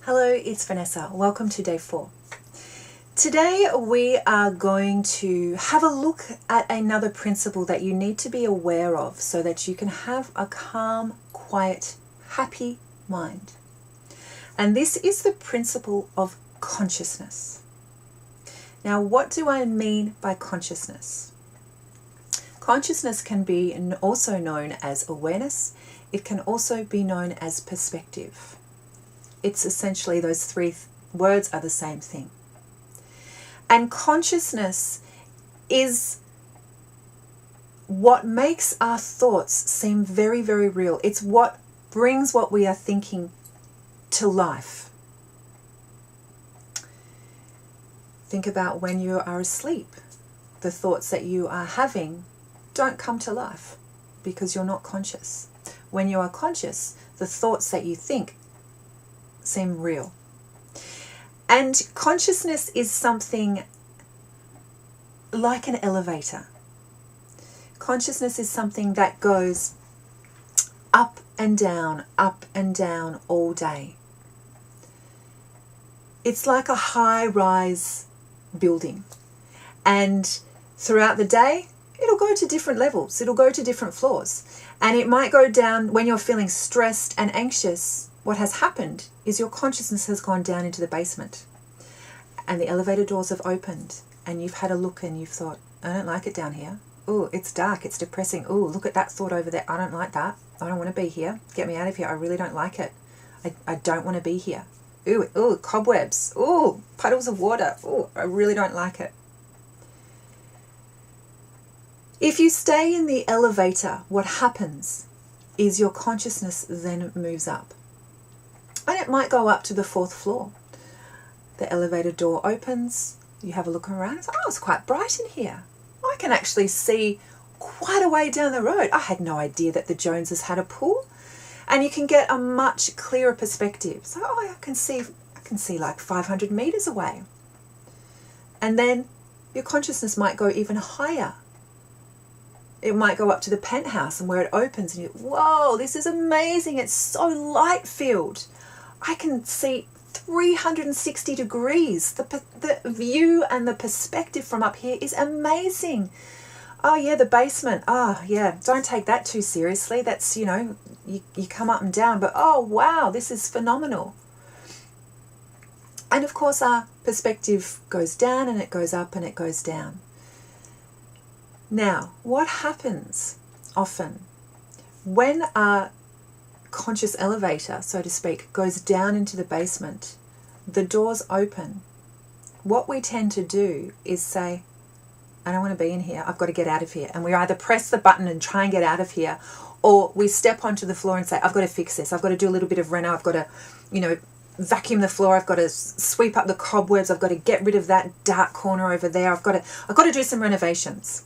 Hello, it's Vanessa. Welcome to day 4. Today we are going to have a look at another principle that you need to be aware of so that you can have a calm, quiet, happy mind. And this is the principle of consciousness. Now, what do I mean by consciousness? Consciousness can be also known as awareness. It can also be known as perspective. It's essentially those three words are the same thing. And consciousness is what makes our thoughts seem very, very real. It's what brings what we are thinking to life. Think about when you are asleep. The thoughts that you are having don't come to life because you're not conscious. When you are conscious, the thoughts that you think seem real. And consciousness is something like an elevator. Consciousness is something that goes up and down all day. It's like a high-rise building. And throughout the day, it'll go to different levels. It'll go to different floors. And it might go down when you're feeling stressed and anxious. What has happened is your consciousness has gone down into the basement and the elevator doors have opened and you've had a look and you've thought, I don't like it down here. Oh, it's dark, it's depressing. Oh, look at that thought over there. I don't like that. I don't want to be here. Get me out of here. I really don't like it. I don't want to be here. Ooh, cobwebs. Ooh, puddles of water. Ooh, I really don't like it. If you stay in the elevator, what happens is your consciousness then moves up. And it might go up to the 4th floor. The elevator door opens, you have a look around, it's quite bright in here. I can actually see quite a way down the road. I had no idea that the Joneses had a pool. And you can get a much clearer perspective. So I can see like 500 meters away. And then your consciousness might go even higher. It might go up to the penthouse and where it opens and whoa, this is amazing. It's so light filled. I can see 360 degrees. The view and the perspective from up here is amazing. Oh yeah, the basement. Oh yeah, don't take that too seriously. That's, you come up and down, but oh wow, this is phenomenal. And of course our perspective goes down and it goes up and it goes down. Now, what happens often when our conscious elevator, so to speak, goes down into the basement, the doors open, what we tend to do is say, I don't want to be in here, I've got to get out of here. And we either press the button and try and get out of here, or we step onto the floor and say, I've got to fix this, I've got to do a little bit of reno, I've got to, vacuum the floor, I've got to sweep up the cobwebs, I've got to get rid of that dark corner over there, I've got to do some renovations.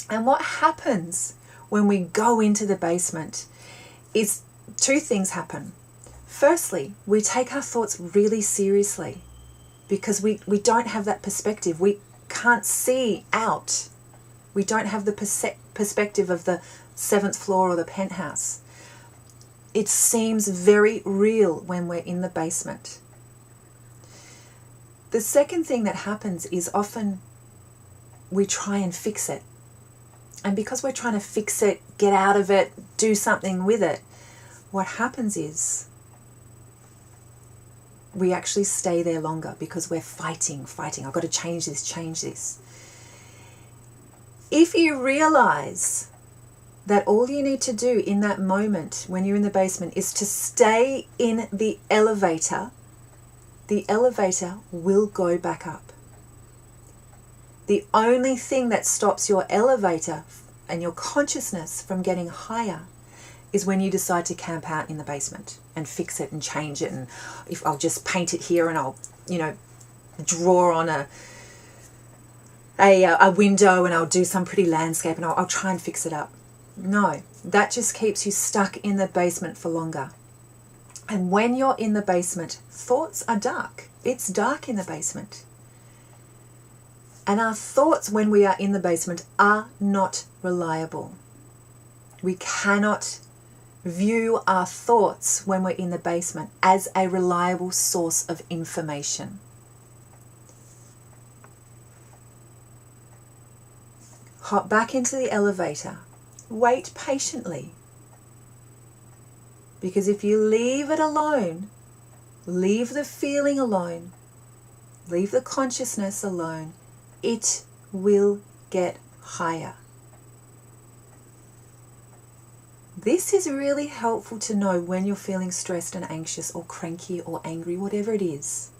And what happens when we go into the basement is 2 things happen. Firstly, we take our thoughts really seriously because we don't have that perspective. We can't see out. We don't have the perspective of the 7th floor or the penthouse. It seems very real when we're in the basement. The second thing that happens is often we try and fix it. And because we're trying to fix it, get out of it, do something with it, what happens is we actually stay there longer because we're fighting. I've got to change this. If you realize that all you need to do in that moment when you're in the basement is to stay in the elevator will go back up. The only thing that stops your elevator and your consciousness from getting higher is when you decide to camp out in the basement and fix it and change it. And if I'll just paint it here and I'll, draw on a window and I'll do some pretty landscape and I'll try and fix it up. No, that just keeps you stuck in the basement for longer. And when you're in the basement, thoughts are dark. It's dark in the basement. And our thoughts when we are in the basement are not reliable. We cannot view our thoughts when we're in the basement as a reliable source of information. Hop back into the elevator. Wait patiently. Because if you leave it alone, leave the feeling alone, leave the consciousness alone, it will get higher. This is really helpful to know when you're feeling stressed and anxious or cranky or angry, whatever it is.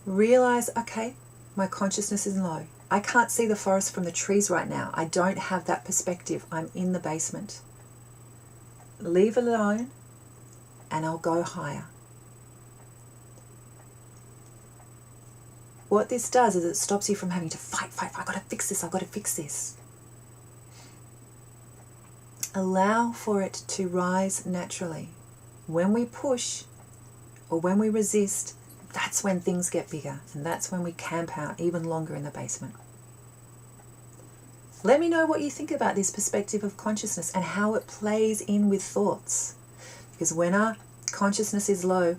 Realize, okay, my consciousness is low. I can't see the forest from the trees right now. I don't have that perspective. I'm in the basement. Leave it alone and I'll go higher. What this does is it stops you from having to fight. I've got to fix this. Allow for it to rise naturally. When we push or when we resist, that's when things get bigger, and that's when we camp out even longer in the basement. Let me know what you think about this perspective of consciousness and how it plays in with thoughts. Because when our consciousness is low,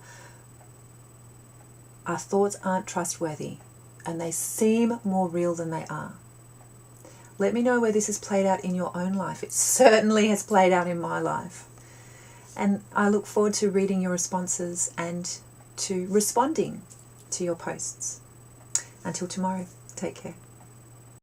our thoughts aren't trustworthy and they seem more real than they are. Let me know where this has played out in your own life. It certainly has played out in my life. And I look forward to reading your responses and to responding to your posts. Until tomorrow, take care.